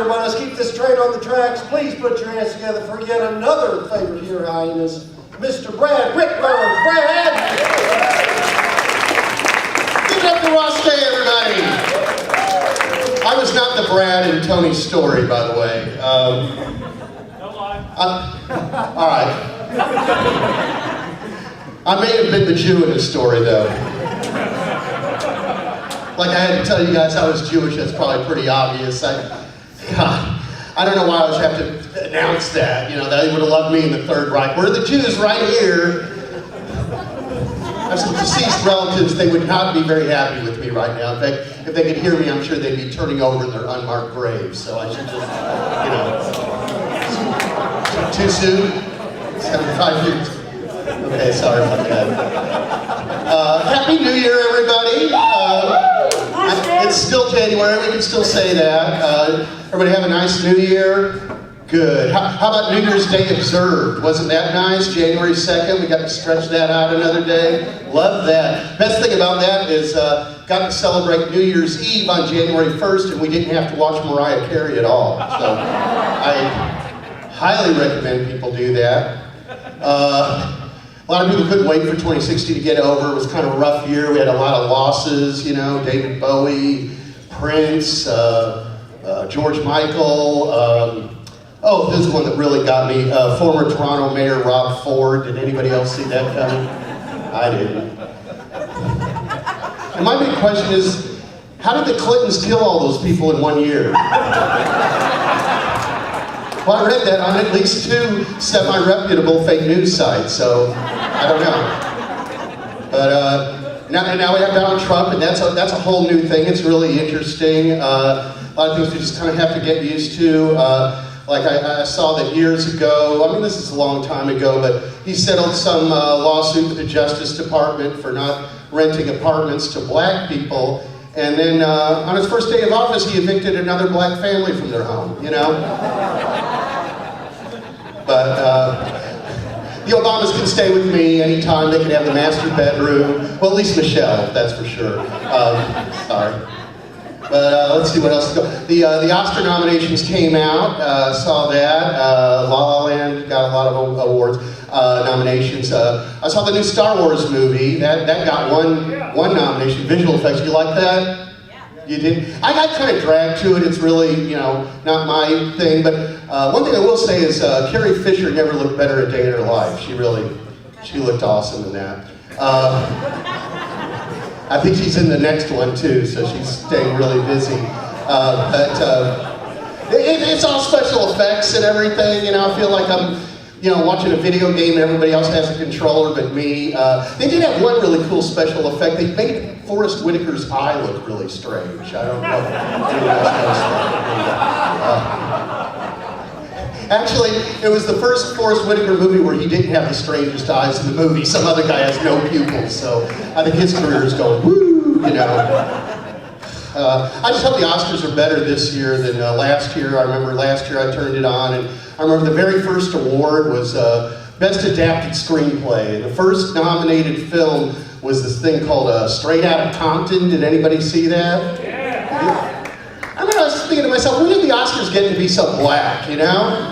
everybody, let's keep this train on the tracks. Please put your hands together for yet another favorite here, Hyenas, Mr. Brad Ruekberg. Brad! Give it up for Ross Day, everybody! I was not the Brad in Tony's story, by the way. Don't lie. All right. I may have been the Jew in his story, though. Like I had to tell you guys I was Jewish, that's probably pretty obvious. I don't know why I always have to announce that. You know, they would have loved me in the Third Reich. We're the Jews right here. I have some deceased relatives, they would not be very happy with me right now. In fact, if they could hear me, I'm sure they'd be turning over in their unmarked graves. So I should just, too soon? 75 years. Okay, sorry about that. Happy New Year, everybody. It's still January, we can still say that. Everybody have a nice New Year? Good. How about New Year's Day observed? Wasn't that nice? January 2nd, we got to stretch that out another day. Love that. Best thing about that is got to celebrate New Year's Eve on January 1st and we didn't have to watch Mariah Carey at all. So I highly recommend people do that. A lot of people couldn't wait for 2016 to get over. It was kind of a rough year. We had a lot of losses, you know, David Bowie, Prince, George Michael. Oh, this is one that really got me. Former Toronto Mayor Rob Ford. Did anybody else see that coming? I didn't. And my big question is, how did the Clintons kill all those people in 1 year? Well, I read that on at least 2 semi-reputable fake news sites, so I don't know. But now we have Donald Trump, and that's a whole new thing. It's really interesting. A lot of things we just kind of have to get used to. Like I saw that years ago, I mean this is a long time ago, but he settled some lawsuit with the Justice Department for not renting apartments to black people. And then on his first day of office, he evicted another black family from their home, you know? But the Obamas can stay with me anytime. They can have the master bedroom. Well, at least Michelle, that's for sure. Sorry. But let's see what else. The Oscar nominations came out. Saw that. La La Land got a lot of awards, nominations. I saw the new Star Wars movie. That got one nomination. Visual effects. You like that? Yeah. You did? I got kind of dragged to it. It's really, you know, not my thing. But one thing I will say is Carrie Fisher never looked better a day in her life. She looked awesome in that. I think she's in the next one too, so she's staying really busy. It's all special effects and everything, you know. I feel like I'm, you know, watching a video game and everybody else has a controller but me. They did have one really cool special effect. They made Forrest Whitaker's eye look really strange. I don't know if anyone else knows that. Actually, it was the first Forrest Whitaker movie where he didn't have the strangest eyes in the movie. Some other guy has no pupils, so I think his career is going, woo, you know. I just hope the Oscars are better this year than last year. I remember last year I turned it on, and I remember the very first award was Best Adapted Screenplay. And the first nominated film was this thing called Straight Outta Compton. Did anybody see that? Yeah. I mean, I was thinking to myself, when did the Oscars get to be so black, you know?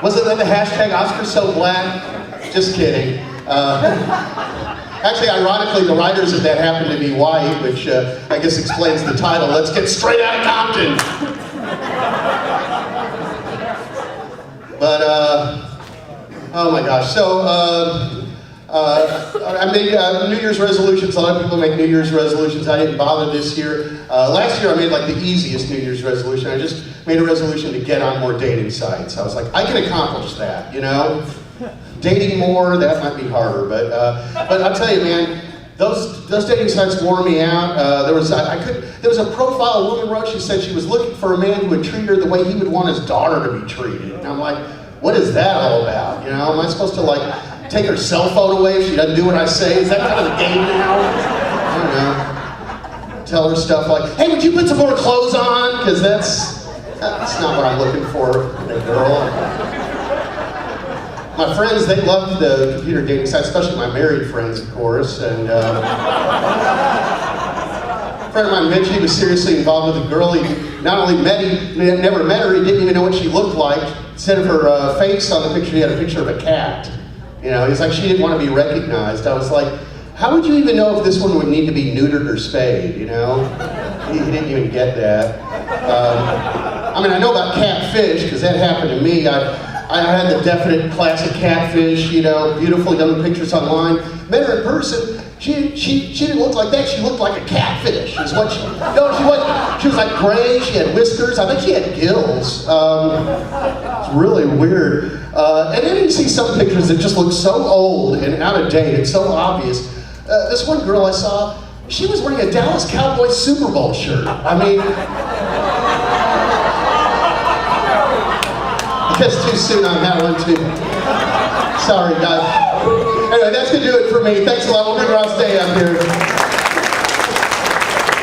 Wasn't that the hashtag Oscars so black? Just kidding. Actually, ironically, the writers of that happen to be white, which I guess explains the title. Let's get straight out of Compton. But, oh my gosh. So, I made New Year's resolutions. A lot of people make New Year's resolutions. I didn't bother this year. Last year I made like the easiest New Year's resolution. I just made a resolution to get on more dating sites. I was like, I can accomplish that, you know? Dating more, that might be harder, but I'll tell you, man, those dating sites wore me out. There was a profile a woman wrote. She said she was looking for a man who would treat her the way he would want his daughter to be treated. And I'm like, what is that all about? You know, am I supposed to like take her cell phone away if she doesn't do what I say? Is that kind of the game now? I don't know. Tell her stuff like, hey, would you put some more clothes on? Because that's not what I'm looking for in a girl. My friends, they love the computer dating sites, especially my married friends, of course. And friend of mine mentioned he was seriously involved with a girl. He not only never met her, he didn't even know what she looked like. Instead of her face on the picture, he had a picture of a cat. You know, he's like, she didn't want to be recognized. I was like, how would you even know if this one would need to be neutered or spayed, you know? He didn't even get that. I mean, I know about catfish, because that happened to me. I had the definite classic catfish, you know, beautiful young pictures online. Met her in person. She didn't look like that. She looked like a catfish. Is what she. No, she was like gray. She had whiskers. I think she had gills. It's really weird. And then you see some pictures that just look so old and out of date. It's so obvious. This one girl I saw, she was wearing a Dallas Cowboys Super Bowl shirt. I mean, I guess too soon on that one too. Sorry, guys. Anyway, that's gonna do it for me. Thanks a lot. We'll bring Ross Day up here.